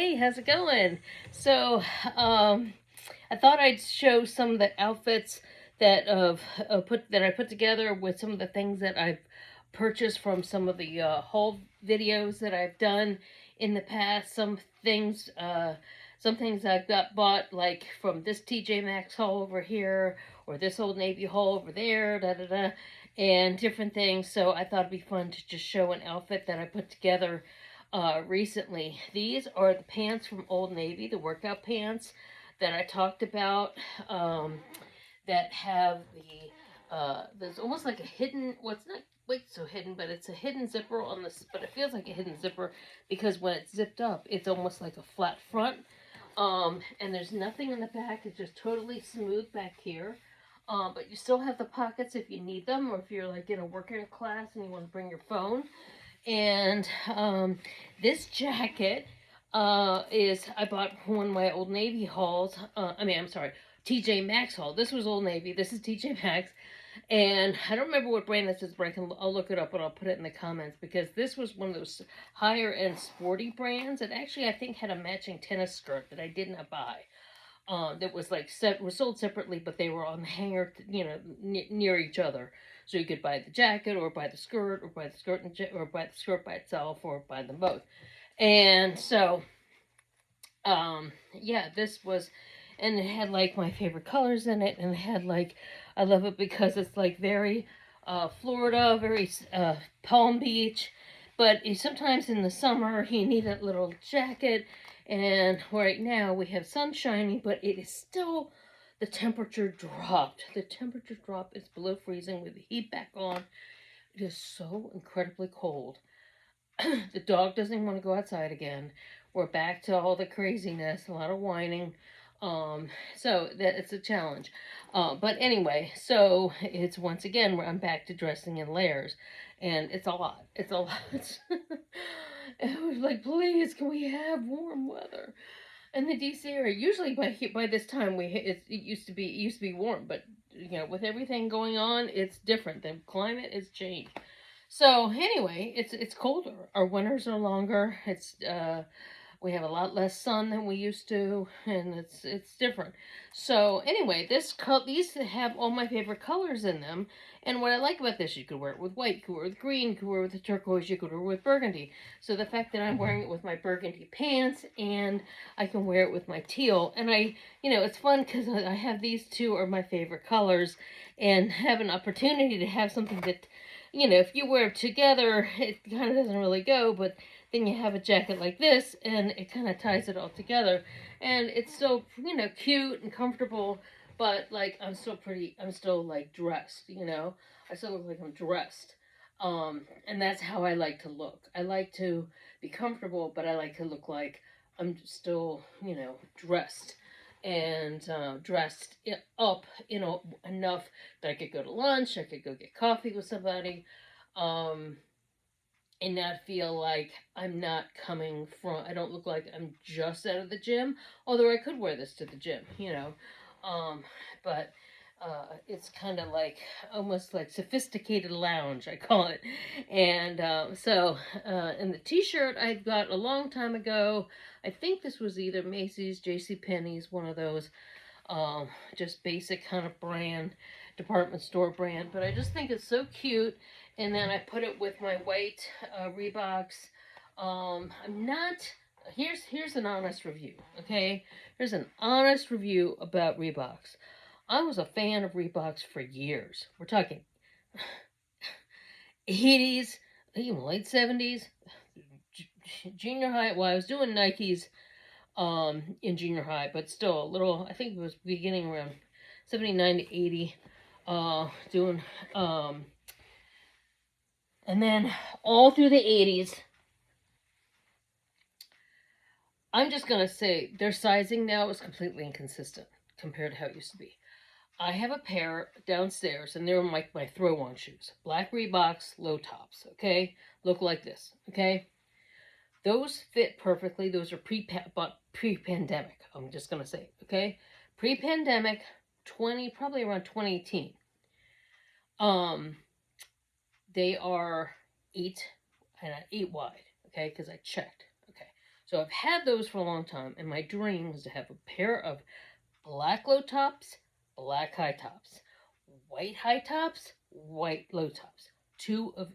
Hey, how's it going? So, I thought I'd show some of the outfits that I put together with some of the things that I've purchased from some of the haul videos that I've done in the past. Some things I've got bought like from this TJ Maxx haul over here or this Old Navy haul over there, da da da, and different things. So I thought it'd be fun to just show an outfit that I put together recently. These are the pants from Old Navy, the workout pants that I talked about, that have there's almost like a hidden, well, it's not quite so hidden, but it's a hidden zipper on this, but it feels like a hidden zipper because when it's zipped up, it's almost like a flat front. And there's nothing in the back, it's just totally smooth back here. But you still have the pockets if you need them, or if you're like in a working class and you want to bring your phone. And this jacket is I bought one of my Old Navy hauls. I'm sorry, TJ Maxx haul. This was Old Navy. This is TJ Maxx, and I don't remember what brand this is, but I'll look it up and I'll put it in the comments because this was one of those higher end sporty brands. It actually I think had a matching tennis skirt that I did not buy. That was like were sold separately, but they were on the hanger, near each other. So you could buy the jacket, or buy the skirt, or buy the skirt or buy the skirt by itself, or buy them both. And so, yeah, this was, and it had like my favorite colors in it, and it had like, I love it because it's like very, Florida, very Palm Beach, but sometimes in the summer you need a little jacket, and right now we have sun shining, but it is still, the temperature dropped. The temperature drop is below freezing with the heat back on. It is so incredibly cold. The dog doesn't want to go outside again. We're back to all the craziness, a lot of whining. So that it's a challenge. But anyway, so it's once again where I'm back to dressing in layers, and it's a lot. It's a lot. And I was like, please, can we have warm weather in the DC area? Usually by this time it used to be warm, but with everything going on, it's different. The climate has changed. So anyway, it's colder. Our winters are longer. We have a lot less sun than we used to, and it's different. So anyway, these have all my favorite colors in them. And what I like about this, you could wear it with white, you could wear it with green, you could wear it with turquoise, you could wear it with burgundy. So the fact that I'm wearing it with my burgundy pants, and I can wear it with my teal, and it's fun because I have these two are my favorite colors, and have an opportunity to have something that, if you wear it together, it kind of doesn't really go, but then you have a jacket like this, and it kind of ties it all together. And it's still, cute and comfortable, but, like, I'm still, like, dressed, I still look like I'm dressed. And that's how I like to look. I like to be comfortable, but I like to look like I'm still, dressed. And dressed up, enough that I could go to lunch, I could go get coffee with somebody, um, and not feel like I don't look like I'm just out of the gym, although I could wear this to the gym, um, but it's kind of like almost like sophisticated lounge, I call it. And and the t-shirt I got a long time ago. I think this was either Macy's, J.C. Penney's, one of those, um, just basic kind of brand, department store brand. But I just think it's so cute. And then I put it with my white Reeboks. I'm not. Here's an honest review. Okay, here's an honest review about Reeboks. I was a fan of Reeboks for years. We're talking 80s, even late 70s, junior high. Well, I was doing Nikes in junior high, but still a little. I think it was beginning around 79 to 80. Doing and then all through the 80s. I'm just gonna say their sizing now is completely inconsistent compared to how it used to be. I have a pair downstairs, and they're my throw-on shoes. Black Reeboks, low tops, okay? Look like this, okay? Those fit perfectly. Those are pre-pandemic. I'm just going to say, okay? Pre-pandemic, probably around 2018. They are 8 wide, okay? Because I checked, okay? So I've had those for a long time, and my dream was to have a pair of black low tops, black high tops, white high tops, white low tops.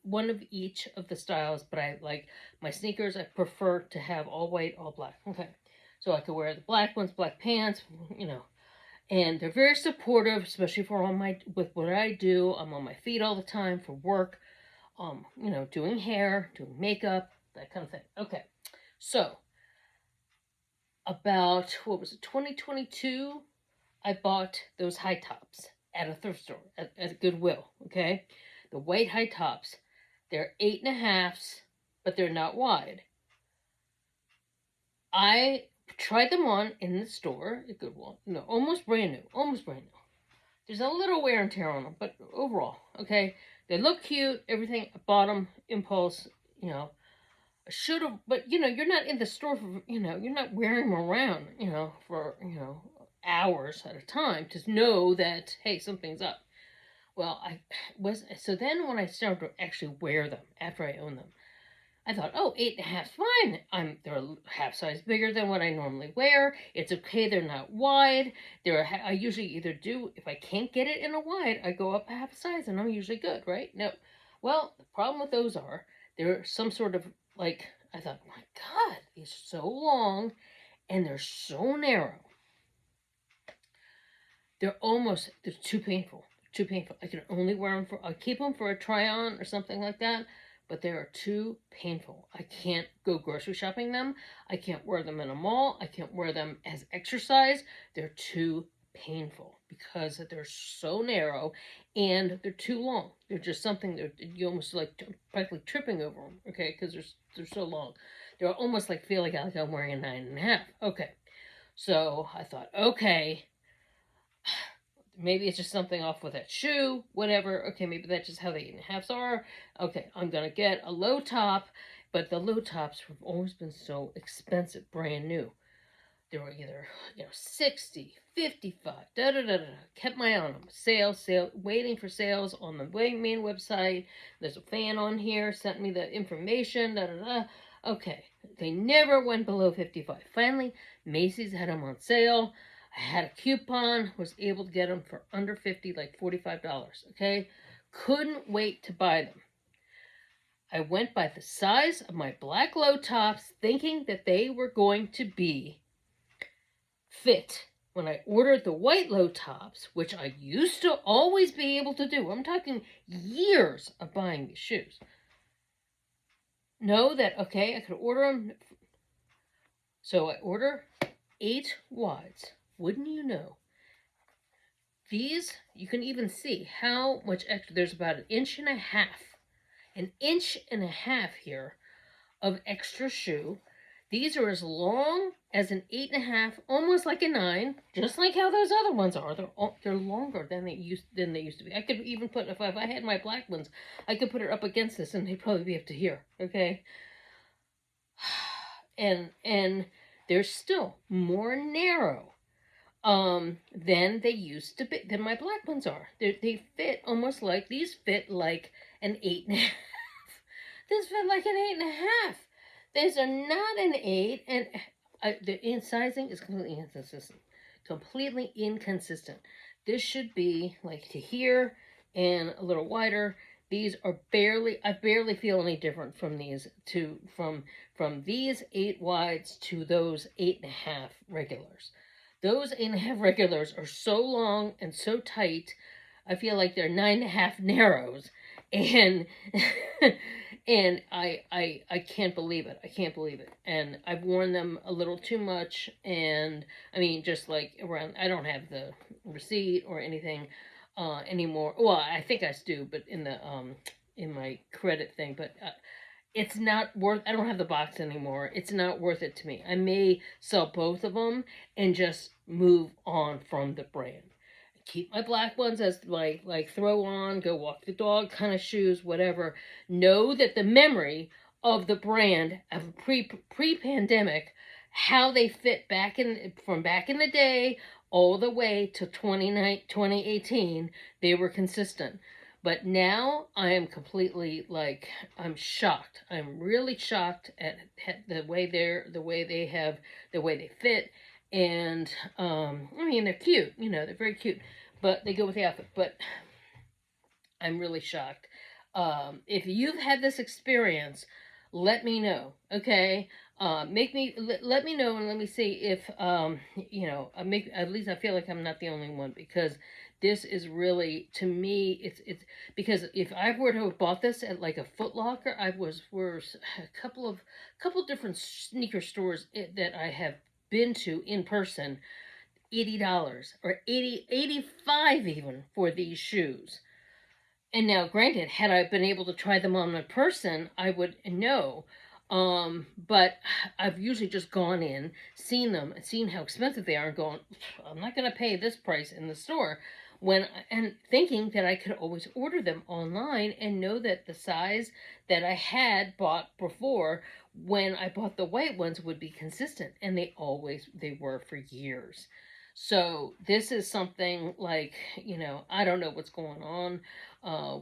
One of each of the styles, but I like my sneakers, I prefer to have all white, all black. Okay. So I could wear the black ones, black pants, and they're very supportive, especially for with what I do. I'm on my feet all the time for work, doing hair, doing makeup, that kind of thing. Okay. So about, 2022, I bought those high tops at a thrift store, at Goodwill, okay? The white high tops. They're 8.5s, but they're not wide. I tried them on in the store, a Goodwill. No, almost brand new. There's a little wear and tear on them, but overall, okay? They look cute, everything. I bought them, impulse, should have, but you're not in the store for, you're not wearing them around, for, hours at a time to know that, hey, something's up. Well, so then when I started to actually wear them after I own them, I thought, oh, 8.5's fine. They're a half size bigger than what I normally wear. It's okay, they're not wide. I usually either do, if I can't get it in a wide, I go up a half size and I'm usually good, right? No. Well, the problem with those are, they're some sort of, I thought, my God, these are so long and they're so narrow. They're too painful. Too painful. I can only wear them I keep them for a try on or something like that, but they are too painful. I can't go grocery shopping them. I can't wear them in a mall. I can't wear them as exercise. They're too painful because they're so narrow and they're too long. They're just something that you almost practically tripping over them, okay, because they're so long. They're almost feel like I'm wearing a 9.5. Okay, so I thought, okay, maybe it's just something off with that shoe, whatever. Okay, maybe that's just how the 8.5s are. Okay, I'm going to get a low top, but the low tops have always been so expensive, brand new. They were either, 60, 55, da-da-da-da. Kept my eye on them. Sale, waiting for sales on the main website. There's a fan on here, sent me the information, da-da-da. Okay, they never went below 55. Finally, Macy's had them on sale. I had a coupon, was able to get them for under 50, like $45, okay? Couldn't wait to buy them. I went by the size of my black low tops, thinking that they were going to be fit. When I ordered the white low tops, which I used to always be able to do, I'm talking years of buying these shoes. Know that, okay, I could order them. So I order 8 wides. Wouldn't you know? These, you can even see how much extra. There's about 1.5 inches. 1.5 inches here of extra shoe. These are as long as an 8.5, almost like a 9, just like how those other ones are. They're longer than they used to be. I could even put, if I had my black ones, I could put it up against this and they'd probably be up to here, okay? And they're still more narrow than they used to be, than my black ones are. They fit almost like, these fit like an 8.5. This fit like an 8.5. These are not an 8, and the sizing is completely inconsistent. Completely inconsistent. This should be like to here and a little wider. These are I barely feel any different from these from these 8 wides to those 8.5 regulars. Those 8.5 regulars are so long and so tight, I feel like they're 9.5 narrows. And and I can't believe it. I can't believe it. And I've worn them a little too much. And I mean, just like around, I don't have the receipt or anything anymore. Well, I think I do, but in my credit thing. But it's not worth. I don't have the box anymore. It's not worth it to me. I may sell both of them and just move on from the brand. Keep my black ones as like throw on, go walk the dog kind of shoes, whatever. Know that the memory of the brand of pre-pandemic, how they fit from back in the day all the way to 2018, they were consistent. But now I am completely like, I'm shocked. I'm really shocked at the way they fit. And I mean, they're cute, they're very cute, but they go with the outfit. But I'm really shocked. If you've had this experience, let me know. Okay, let me know, and let me see if I make, at least I feel like I'm not the only one, because this is really, to me, it's because if I were to have bought this at like a Foot Locker, I were a couple different sneaker stores that I have been to in person, $80 or 85 even for these shoes. And now, granted, had I been able to try them on in person, I would know. But I've usually just gone in, seen them, and seen how expensive they are, and going, I'm not going to pay this price in the store. And thinking that I could always order them online and know that the size that I had bought before, when I bought the white ones, would be consistent, and they were for years. So this is something like, I don't know what's going on,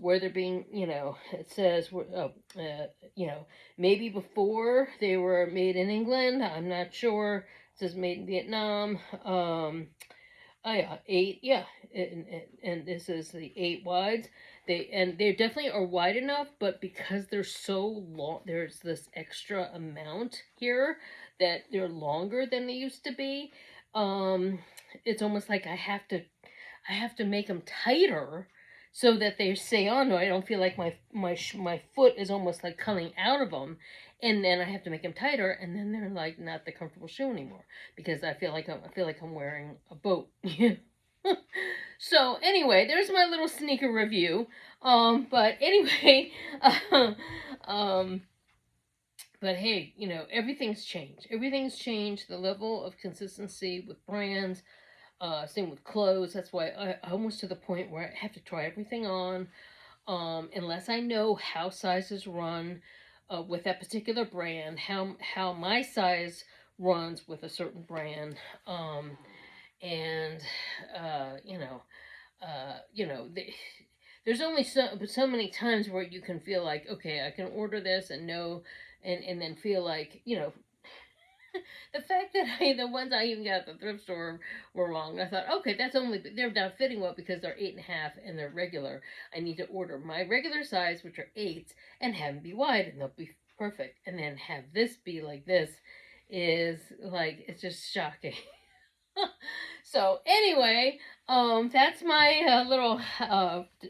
where they're being, it says, maybe before they were made in England. I'm not sure. It says made in Vietnam. Oh yeah, eight, yeah, and this is the 8 wides. They definitely are wide enough, but because they're so long, there's this extra amount here that they're longer than they used to be. It's almost like I have to make them tighter so that they stay on. No, I don't feel like my foot is almost like coming out of them, and then I have to make them tighter, and then they're like not the comfortable shoe anymore, because I feel like I'm wearing a boat. So anyway, there's my little sneaker review. But anyway, um, but hey, everything's changed. Everything's changed. The level of consistency with brands. Same with clothes. That's why I almost to the point where I have to try everything on, unless I know how sizes run with that particular brand, how my size runs with a certain brand, and uh, you know, there's only so many times where you can feel like, okay, I can order this and know, and then feel like, the fact that the ones I even got at the thrift store were wrong. I thought, okay, they're not fitting well because they're 8.5 and they're regular. I need to order my regular size, which are 8s, and have them be wide, and they'll be perfect. And then have this be like this is like, it's just shocking. So anyway, that's my little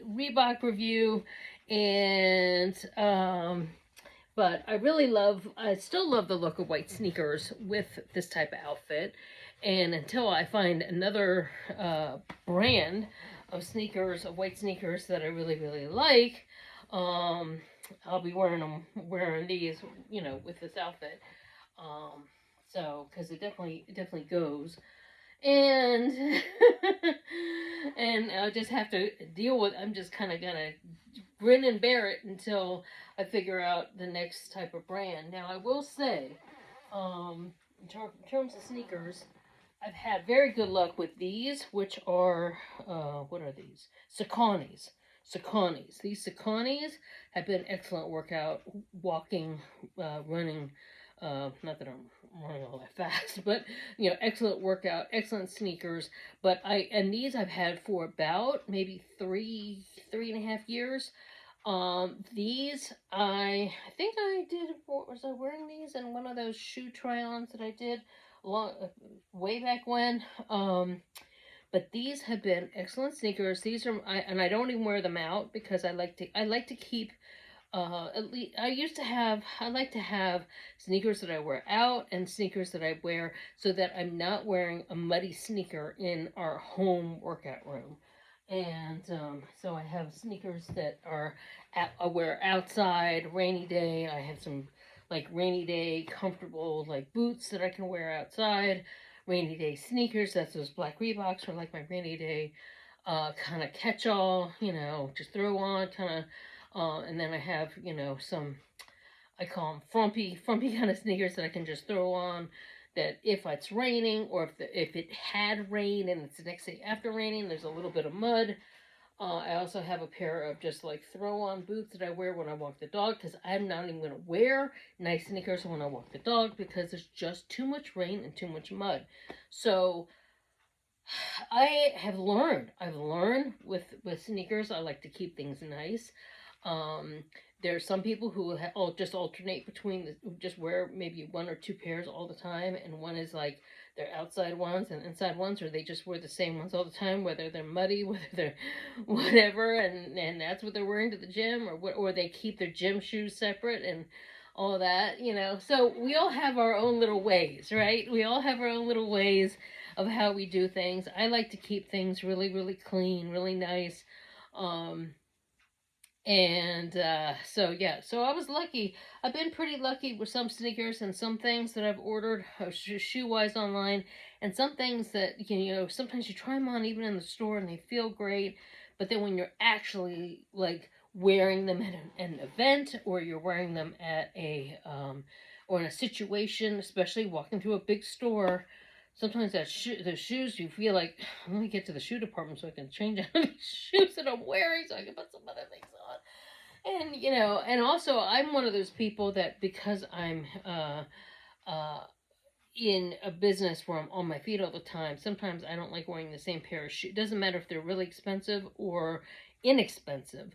Reebok review, and but I still love the look of white sneakers with this type of outfit. And until I find another brand of sneakers, of white sneakers that I really, really like, I'll be wearing these, with this outfit. So, because it definitely goes. And and I'll just have to deal with. I'm just kind of gonna grin and bear it until I figure out the next type of brand. Now, I will say, in terms of sneakers, I've had very good luck with these, which are, what are these? Sauconys. Sauconys. These Sauconys have been excellent workout, walking, running. Not that I'm running all that fast, but excellent workout, excellent sneakers. But these I've had for about maybe 3.5 years. These I think I did. Was I wearing these in one of those shoe try-ons that I did way back when? But these have been excellent sneakers. These are, and I don't even wear them out because I like to keep. At least I like to have sneakers that I wear out and sneakers that I wear so that I'm not wearing a muddy sneaker in our home workout room. And so I have sneakers that I wear outside, rainy day. I have some like rainy day comfortable like boots that I can wear outside. Rainy day sneakers. That's those black Reeboks are like my rainy day kind of catch all. Just throw on kind of. And then I have, some, I call them frumpy kind of sneakers that I can just throw on, that if it's raining, or if it had rain and it's the next day after raining, there's a little bit of mud, I also have a pair of just like throw on boots that I wear when I walk the dog, because I'm not even going to wear nice sneakers when I walk the dog because there's just too much rain and too much mud. So I've learned with sneakers, I like to keep things nice. Um, there's some people who will just alternate between just wear maybe one or two pairs all the time, and one is like their outside ones and inside ones, or they just wear the same ones all the time, whether they're muddy, whether they're whatever, and that's what they're wearing to the gym, or they keep their gym shoes separate and all that, you know. So we all have our own little ways, right? We all have our own little ways of how we do things. I like to keep things really, really clean, really nice. Um, so yeah, so I was lucky. I've been pretty lucky with some sneakers and some things that I've ordered shoe wise online, and some things that you know sometimes you try them on even in the store and they feel great, but then when you're actually like wearing them at an event, or you're wearing them at a or in a situation, especially walking through a big store. Sometimes the shoes, you feel like, let me get to the shoe department so I can change out the shoes that I'm wearing so I can put some other things on. And, you know, and also I'm one of those people that because I'm uh, in a business where I'm on my feet all the time, sometimes I don't like wearing the same pair of shoes. It doesn't matter if they're really expensive or inexpensive.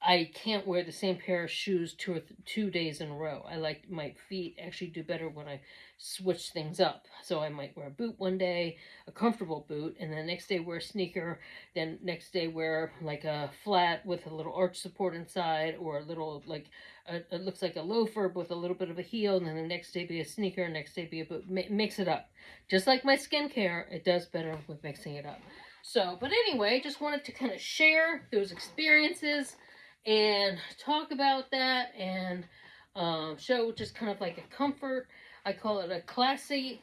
I can't wear the same pair of shoes 2 days in a row. I like my feet actually do better when I switch things up. So I might wear a boot one day, a comfortable boot, and then next day wear a sneaker. Then next day wear like a flat with a little arch support inside, or a little like it looks like a loafer with a little bit of a heel. And then the next day be a sneaker, next day be a boot. Mix it up, just like my skincare. It does better with mixing it up. So, but anyway, just wanted to kind of share those experiences and talk about that, and show just kind of like a comfort. I call it a classy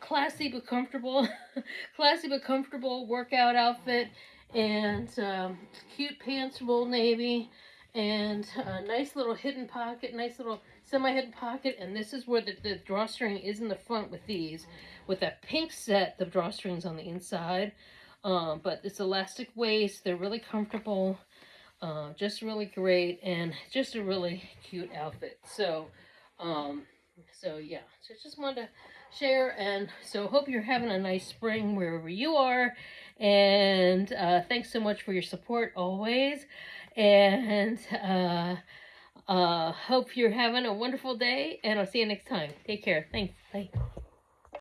but comfortable, classy but comfortable workout outfit, and cute pants from Old Navy, and a nice little hidden pocket, nice little semi-hidden pocket. And this is where the drawstring is in the front with these, with that pink set, the drawstrings on the inside. But it's elastic waist. They're really comfortable. Just really great, and just a really cute outfit. So yeah, so just wanted to share, and so hope you're having a nice spring wherever you are, and thanks so much for your support always, and hope you're having a wonderful day, and I'll see you next time. Take care. Thanks. Bye.